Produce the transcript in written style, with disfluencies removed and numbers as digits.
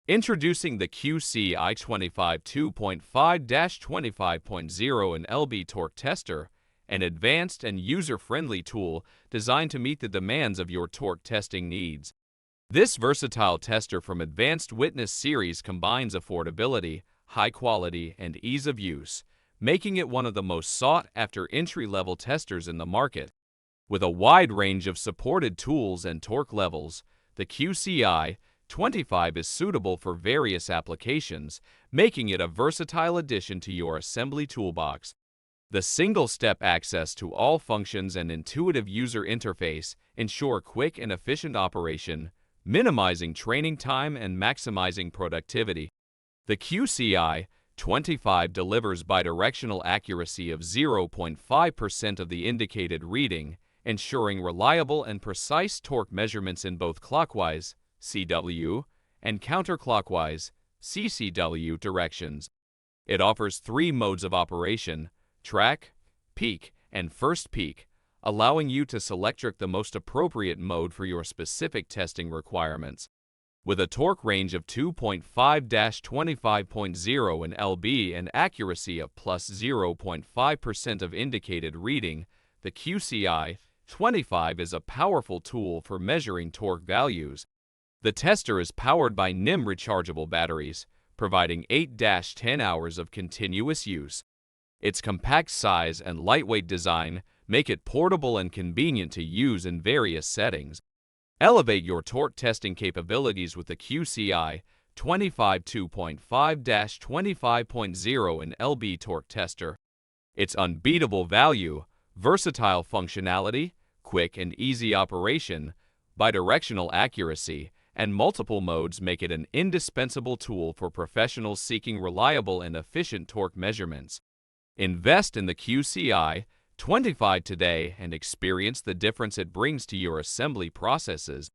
Introducing the QCI-25 2.5 25.0 and LB torque tester, an advanced and user-friendly tool designed to meet the demands of your torque testing needs. This versatile tester from Advanced Witness series combines affordability, high quality, and ease of use, making it one of the most sought-after entry-level testers in the market. With a wide range of supported tools and torque levels, the QCI-25 is suitable for various applications, making it a versatile addition to your assembly toolbox. The single-step access to all functions and intuitive user interface ensure quick and efficient operation, minimizing training time and maximizing productivity. The QCI-25 delivers bidirectional accuracy of 0.5% of the indicated reading, ensuring reliable and precise torque measurements in both clockwise (CW) and counterclockwise (CCW) directions. It offers 3 modes of operation: track, peak, and first peak, allowing you to select the most appropriate mode for your specific testing requirements. With a torque range of 2.5-25.0 in LB and accuracy of plus 0.5% of indicated reading, the QCI-25 is a powerful tool for measuring torque values. The tester is powered by NIM rechargeable batteries, providing 8-10 hours of continuous use. Its compact size and lightweight design make it portable and convenient to use in various settings. Elevate your torque testing capabilities with the QCI-25 2.5 25.0 and LB torque tester. Its unbeatable value, versatile functionality, quick and easy operation, bidirectional accuracy, and multiple modes make it an indispensable tool for professionals seeking reliable and efficient torque measurements. Invest in the QCI-25 today and experience the difference it brings to your assembly processes.